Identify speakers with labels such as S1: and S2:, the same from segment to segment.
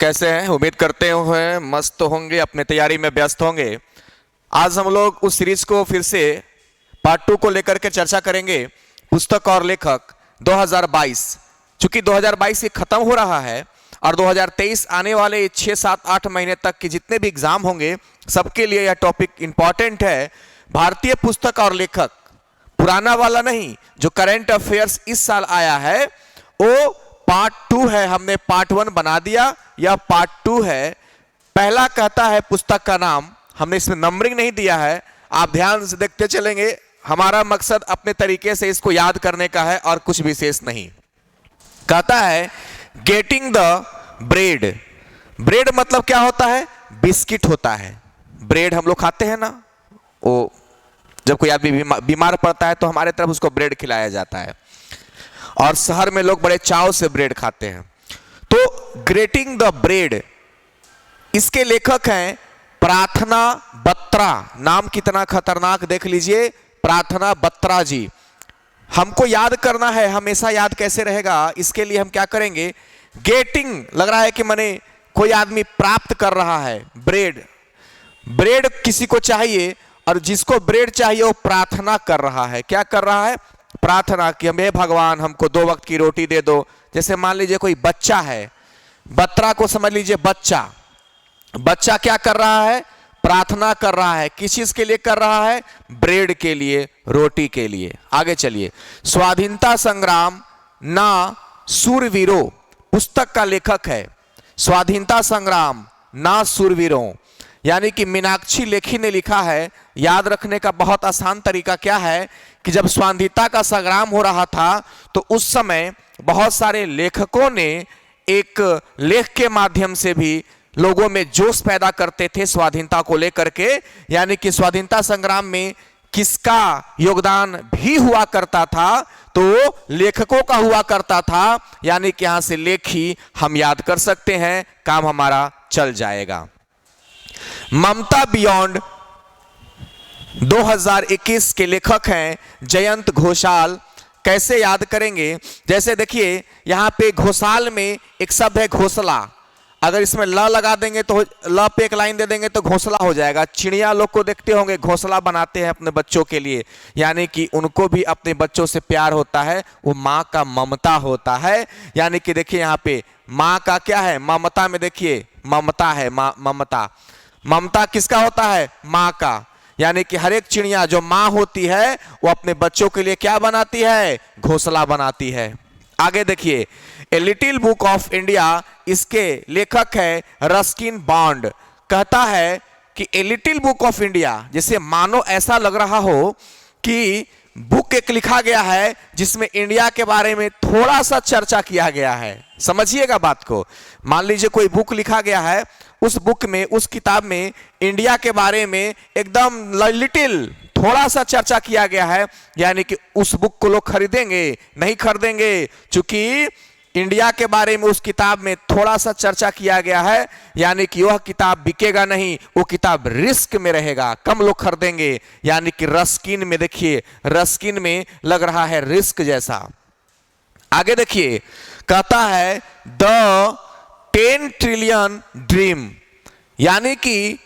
S1: कैसे हैं? उम्मीद करते हैं मस्त होंगे, अपने तैयारी में व्यस्त होंगे। आज हम लोग उस सीरीज को फिर से पार्ट 2 को लेकर के चर्चा करेंगे। पुस्तक और लेखक 2022, चूंकि 2022 ये खत्म हो रहा है और 2023 आने वाले 6, 7, 8 महीने तक के जितने भी एग्जाम होंगे सबके लिए यह टॉपिक इंपॉर्टेंट है। भारतीय पुस्तक और लेखक, पुराना वाला नहीं, जो करंट अफेयर्स इस साल आया है वो पार्ट 2 है। हमने पार्ट 1 बना दिया, यह पार्ट 2 है। पहला कहता है पुस्तक का नाम, हमने इसमें नंबरिंग नहीं दिया है, आप ध्यान से देखते चलेंगे। हमारा मकसद अपने तरीके से इसको याद करने का है और कुछ विशेष नहीं। कहता है गेटिंग द ब्रेड। ब्रेड मतलब क्या होता है? बिस्किट होता है। ब्रेड हम लोग खाते हैं ना, वो जब कोई आदमी बीमार पड़ता है तो हमारे तरफ उसको ब्रेड खिलाया जाता है और शहर में लोग बड़े चाव से ब्रेड खाते हैं। तो ग्रेटिंग द ब्रेड, इसके लेखक हैं प्रार्थना बत्रा। नाम कितना खतरनाक देख लीजिए, प्रार्थना बत्रा जी। हमको याद करना है, हमेशा याद कैसे रहेगा, इसके लिए हम क्या करेंगे? गेटिंग लग रहा है कि माने कोई आदमी प्राप्त कर रहा है ब्रेड। ब्रेड किसी को चाहिए और जिसको ब्रेड चाहिए वो प्रार्थना कर रहा है। क्या कर रहा है? प्रार्थना कि हे भगवान हमको 2 वक्त की रोटी दे दो। जैसे मान लीजिए कोई बच्चा है, बत्रा को समझ लीजिए बच्चा। बच्चा क्या कर रहा है? प्रार्थना कर रहा है। किस चीज के लिए कर रहा है? ब्रेड के लिए, रोटी के लिए। आगे चलिए। स्वाधीनता संग्राम ना सूरवीरों, पुस्तक का लेखक है स्वाधीनता संग्राम ना सूरवीरों, यानी कि मीनाक्षी लेखी ने लिखा है। याद रखने का बहुत आसान तरीका क्या है कि जब स्वाधीनता का संग्राम हो रहा था तो उस समय बहुत सारे लेखकों ने एक लेख के माध्यम से भी लोगों में जोश पैदा करते थे स्वाधीनता को लेकर के। यानी कि स्वाधीनता संग्राम में किसका योगदान भी हुआ करता था? तो लेखकों का हुआ करता था। यानी कि यहां से लेखी हम याद कर सकते हैं, काम हमारा चल जाएगा। ममता बियॉन्ड 2021 के लेखक हैं जयंत घोषाल। कैसे याद करेंगे? जैसे देखिए यहां पे घोषाल में एक शब्द है घोंसला। अगर इसमें ल लगा देंगे तो ल पे एक लाइन दे देंगे तो घोंसला हो जाएगा। चिड़िया लोग को देखते होंगे, घोंसला बनाते हैं अपने बच्चों के लिए, यानी कि उनको भी अपने बच्चों से प्यार होता है, वो माँ का ममता होता है। यानी कि देखिए यहाँ पे माँ का क्या है? ममता में देखिए ममता है, ममता। ममता किसका होता है? माँ का। यानी कि हर एक चिड़िया जो माँ होती है वो अपने बच्चों के लिए क्या बनाती है? घोंसला बनाती है। आगे देखिए, a little book of India, इसके लेखक है रस्किन बॉन्ड। कहता है कि a little book of India, जैसे मानो ऐसा लग रहा हो कि बुक एक लिखा गया है जिसमें इंडिया के बारे में थोड़ा सा चर्चा किया गया है। समझिएगा बात को। मान लीजिए कोई बुक लिखा गया है, उस बुक में, उस किताब में इंडिया के बारे में एकदम लिटिल, थोड़ा सा चर्चा किया गया है। यानी कि उस बुक को लोग खरीदेंगे? नहीं खरीदेंगे, क्योंकि इंडिया के बारे में उस किताब में थोड़ा सा चर्चा किया गया है। यानी कि वह किताब बिकेगा नहीं, वो किताब रिस्क में रहेगा, कम लोग खरीदेंगे। यानी कि रस्किन में देखिए, रस्किन में लग रहा है रिस्क जैसा। आगे देखिए, कहता है द 10 ट्रिलियन ड्रीम, यानी कि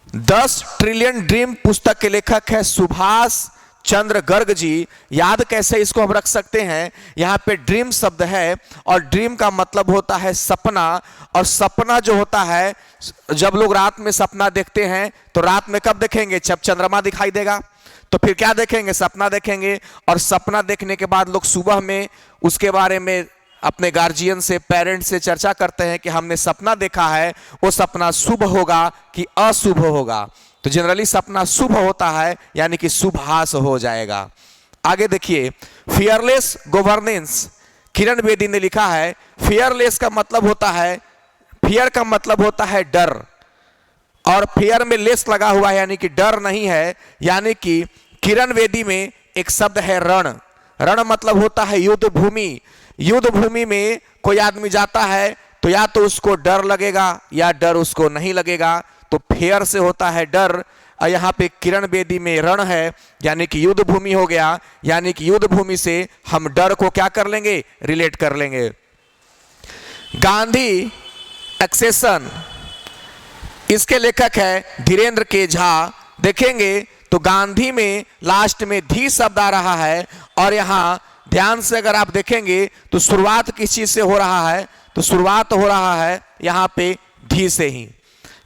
S1: 10 ट्रिलियन ड्रीम पुस्तक के लेखक है सुभाष चंद्र गर्ग जी। याद कैसे इसको हम रख सकते हैं? यहाँ पे ड्रीम शब्द है और ड्रीम का मतलब होता है सपना। और सपना जो होता है, जब लोग रात में सपना देखते हैं तो रात में कब देखेंगे? जब चंद्रमा दिखाई देगा तो फिर क्या देखेंगे? सपना देखेंगे। और सपना देखने के बाद लोग सुबह में उसके बारे में अपने गार्जियन से, पेरेंट्स से चर्चा करते हैं कि हमने सपना देखा है, वो सपना शुभ होगा कि अशुभ होगा। तो जनरली सपना शुभ होता है, यानी कि शुभाश हो जाएगा। आगे देखिए, फियरलेस गवर्नेंस, किरण बेदी ने लिखा है। फियरलेस का मतलब होता है, फियर का मतलब होता है डर, और फियर में लेस लगा हुआ है, यानी कि डर नहीं है। यानी कि किरण बेदी में एक शब्द है रण। रण मतलब होता है युद्ध भूमि। युद्ध भूमि में कोई आदमी जाता है तो या तो उसको डर लगेगा या डर उसको नहीं लगेगा। तो फेयर से होता है डर, और यहाँ पे किरण बेदी में रण है, यानी कि युद्ध भूमि हो गया। यानी कि युद्ध भूमि से हम डर को क्या कर लेंगे? रिलेट कर लेंगे। गांधी एक्सेशन, इसके लेखक है धीरेन्द्र के झा। देखेंगे तो गांधी में लास्ट में धी शब्द आ रहा है, और यहां ध्यान से अगर आप देखेंगे तो शुरुआत किस चीज से हो रहा है, तो शुरुआत हो रहा है यहां पे धी से ही,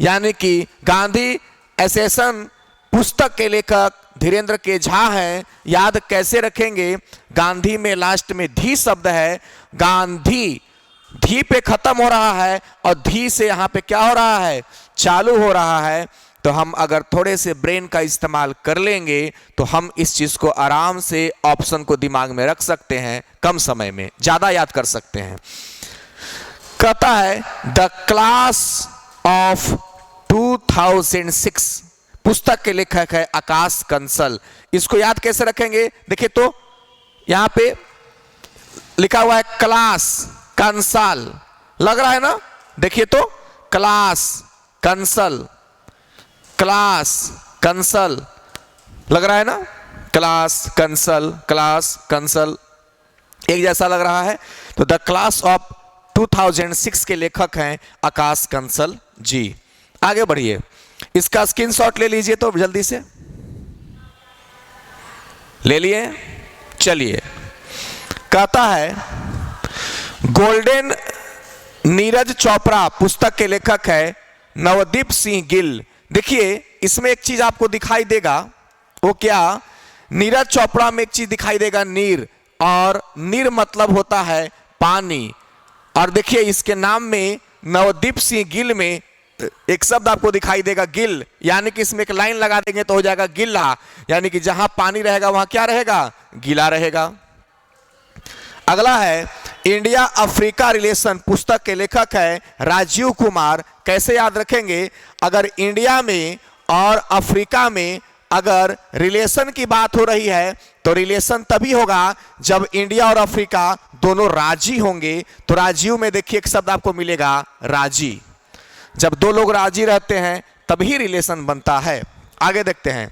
S1: यानी कि गांधी एसेशन पुस्तक के लेखक धीरेन्द्र के झा हैं। याद कैसे रखेंगे, गांधी में लास्ट में धी शब्द है, गांधी धी पे खत्म हो रहा है और धी से यहां पे क्या हो रहा है, चालू हो रहा है। तो हम अगर थोड़े से ब्रेन का इस्तेमाल कर लेंगे तो हम इस चीज को आराम से ऑप्शन को दिमाग में रख सकते हैं, कम समय में ज्यादा याद कर सकते हैं। कहता है द क्लास ऑफ 2006, पुस्तक के लेखक है आकाश कंसल। इसको याद कैसे रखेंगे, देखिए तो यहां पे लिखा हुआ है क्लास कंसल, लग रहा है ना, देखिए तो क्लास कंसल, क्लास कंसल लग रहा है ना, क्लास कंसल, क्लास कंसल एक जैसा लग रहा है। तो द क्लास ऑफ 2006 के लेखक हैं आकाश कंसल जी। आगे बढ़िए, इसका स्क्रीनशॉट ले लीजिए तो जल्दी से, ले लिए, चलिए। कहता है गोल्डन नीरज चोपड़ा, पुस्तक के लेखक है नवदीप सिंह गिल। देखिए इसमें एक चीज आपको दिखाई देगा, वो क्या, नीरज चोपड़ा में एक चीज दिखाई देगा नीर, और नीर मतलब होता है पानी। और देखिए इसके नाम में नवदीप सिंह गिल में एक शब्द आपको दिखाई देगा गिल, यानी कि इसमें एक लाइन लगा देंगे तो हो जाएगा गिल्ला, यानी कि जहां पानी रहेगा वहां क्या रहेगा, गीला रहेगा। अगला है इंडिया अफ्रीका रिलेशन, पुस्तक के लेखक है राजीव कुमार। कैसे याद रखेंगे, अगर इंडिया में और अफ्रीका में अगर रिलेशन की बात हो रही है तो रिलेशन तभी होगा जब इंडिया और अफ्रीका दोनों राजी होंगे। तो राजीव में देखिए एक शब्द आपको मिलेगा राजी, जब दो लोग राजी रहते हैं तभी रिलेशन बनता है। आगे देखते हैं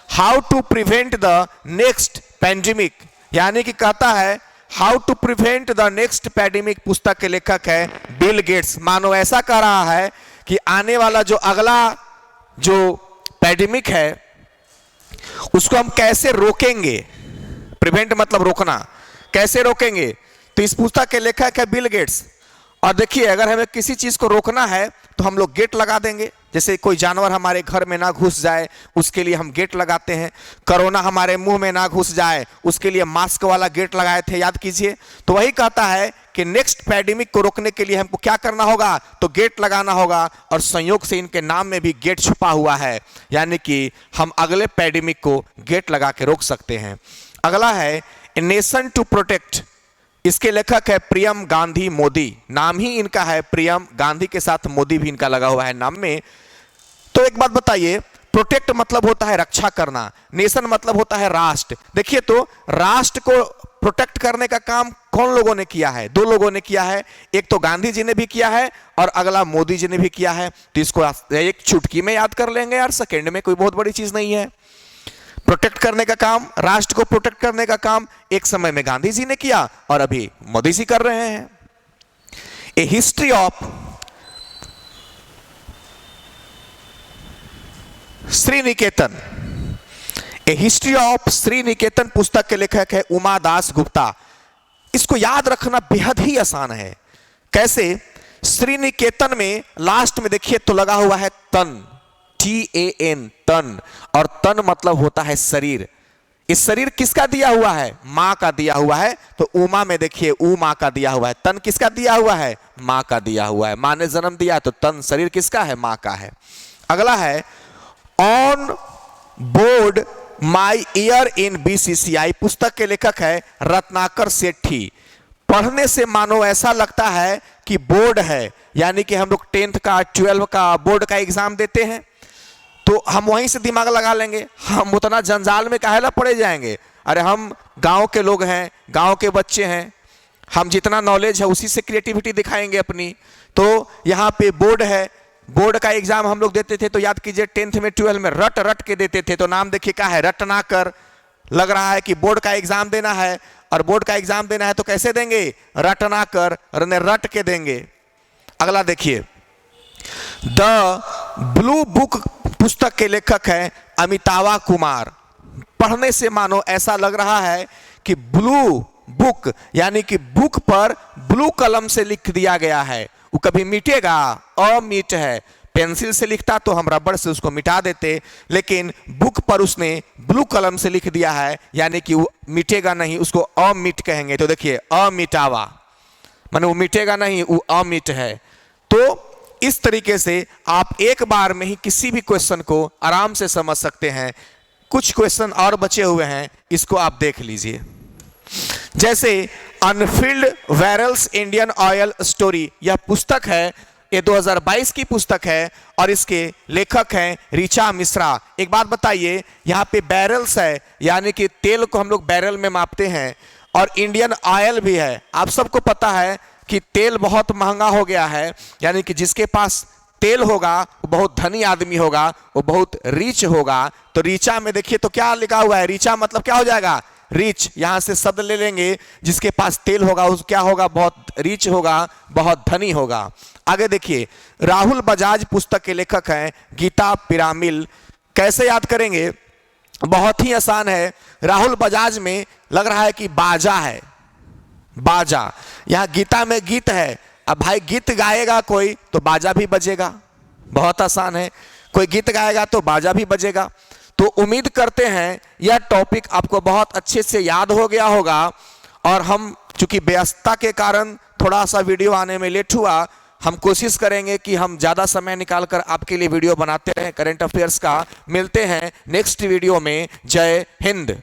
S1: how to prevent the next pandemic, यानी कि कहता है how to prevent the next pandemic, पुस्तक के लेखक है बिल गेट्स। मानो ऐसा कह रहा है कि आने वाला जो अगला जो पैंडेमिक है उसको हम कैसे रोकेंगे, प्रिवेंट मतलब रोकना, कैसे रोकेंगे, तो इस पुस्तक के लेखक है बिल गेट्स। और देखिए अगर हमें किसी चीज को रोकना है तो हम लोग गेट लगा देंगे, जैसे कोई जानवर हमारे घर में ना घुस जाए उसके लिए हम गेट लगाते हैं, कोरोना हमारे मुंह में ना घुस जाए उसके लिए मास्क वाला गेट लगाए थे, याद कीजिए। तो वही कहता है कि नेक्स्ट पैंडेमिक को रोकने के लिए हमको क्या करना होगा, तो गेट लगाना होगा, और संयोग से इनके नाम में भी गेट छुपा हुआ है, यानी कि हम अगले पैंडेमिक को गेट लगा के रोक सकते हैं। अगला है ए नेशन टू प्रोटेक्ट, इसके लेखक है प्रियम गांधी मोदी। नाम ही इनका है प्रियम, गांधी के साथ मोदी भी इनका लगा हुआ है नाम में। तो एक बात बताइए, प्रोटेक्ट मतलब होता है रक्षा करना, नेशन मतलब होता है राष्ट्र। देखिए तो राष्ट्र को प्रोटेक्ट करने का काम कौन लोगों ने किया है, दो लोगों ने किया है, एक तो गांधी जी ने भी किया है और अगला मोदी जी ने भी किया है। तो इसको एक चुटकी में याद कर लेंगे यार, सेकेंड में कोई बहुत बड़ी चीज नहीं है। प्रोटेक्ट करने का काम, राष्ट्र को प्रोटेक्ट करने का काम एक समय में गांधी जी ने किया और अभी मोदी जी कर रहे हैं। A history of Sriniketan, a history of Sriniketan, पुस्तक के लेखक है उमा दास गुप्ता। इसको याद रखना बेहद ही आसान है। कैसे, श्री निकेतन में लास्ट में देखिए तो लगा हुआ है तन, TAN, तन, और तन मतलब होता है शरीर। इस शरीर किसका दिया हुआ है, मां का दिया हुआ है। तो उमा में देखिए ऊ मां का दिया हुआ है, तन किसका दिया हुआ है, मां का दिया हुआ है, मां ने जन्म दिया तो तन शरीर किसका है, मां का है। अगला है on board my year in BCCI, पुस्तक के लेखक है रत्नाकर सेठी। पढ़ने से मानो ऐसा लगता है कि बोर्ड है, यानी कि हम लोग 10th का 12 का बोर्ड का एग्जाम देते हैं तो हम वहीं से दिमाग लगा लेंगे, हम उतना जंजाल में काहे ला पड़े जाएंगे। अरे हम गांव के लोग हैं, गांव के बच्चे हैं, हम जितना नॉलेज है उसी से क्रिएटिविटी दिखाएंगे अपनी। तो यहाँ पे बोर्ड है, बोर्ड का एग्जाम हम लोग देते थे तो याद कीजिए 10th में 12 में रट रट के देते थे। तो नाम देखिए क्या है, रटनाकर। लग रहा है कि बोर्ड का एग्जाम देना है, और बोर्ड का एग्जाम देना है तो कैसे देंगे, रटनाकर, रट के देंगे। अगला देखिए द ब्लू बुक पुस्तक के लेखक हैं अमितावा कुमार। पढ़ने से मानो ऐसा लग रहा है कि ब्लू बुक यानी कि बुक पर ब्लू कलम से लिख दिया गया है। वो कभी मिटेगा? अमिट है। पेंसिल से लिखता तो हम रबड़ से उसको मिटा देते, लेकिन बुक पर उसने ब्लू कलम से लिख दिया है, यानी कि वो मिटेगा नहीं, उसको अमिट कहेंगे। तो देखिए अमिटावा माने वो मिटेगा नहीं, वो अमिट है। तो इस तरीके से आप एक बार में ही किसी भी क्वेश्चन को आराम से समझ सकते हैं। कुछ क्वेश्चन और बचे हुए हैं, इसको आप देख लीजिए। जैसे अनफिल्ड वैरल्स इंडियन ऑयल स्टोरी, यह पुस्तक है, ये 2022 की पुस्तक है और इसके लेखक हैं ऋचा मिश्रा। एक बात बताइए, यहाँ पे बैरल्स है यानी कि तेल को हम लोग बैरल में मापते हैं, और इंडियन ऑयल भी है। आप सबको पता है कि तेल बहुत महंगा हो गया है, यानी कि जिसके पास तेल होगा वो बहुत धनी आदमी होगा, वो बहुत रिच होगा। तो ऋचा में देखिए तो क्या लिखा हुआ है, ऋचा मतलब क्या हो जाएगा? रिच। यहां से शब्द ले लेंगे, जिसके पास तेल होगा उस क्या होगा? बहुत रिच होगा, बहुत धनी होगा। आगे देखिए, राहुल बजाज पुस्तक के लेखक हैं गीता पिरामिल। कैसे याद करेंगे? बहुत ही आसान है। राहुल बजाज में लग रहा है कि बाजा है, बाजा। यहां गीता में गीत है, अब भाई गीत गाएगा कोई तो बाजा भी बजेगा। बहुत आसान है, कोई गीत गाएगा तो बाजा भी बजेगा। तो उम्मीद करते हैं यह टॉपिक आपको बहुत अच्छे से याद हो गया होगा। और हम चूंकि व्यस्तता के कारण थोड़ा सा वीडियो आने में लेट हुआ, हम कोशिश करेंगे कि हम ज़्यादा समय निकालकर आपके लिए वीडियो बनाते रहें करंट अफेयर्स का। मिलते हैं नेक्स्ट वीडियो में। जय हिंद।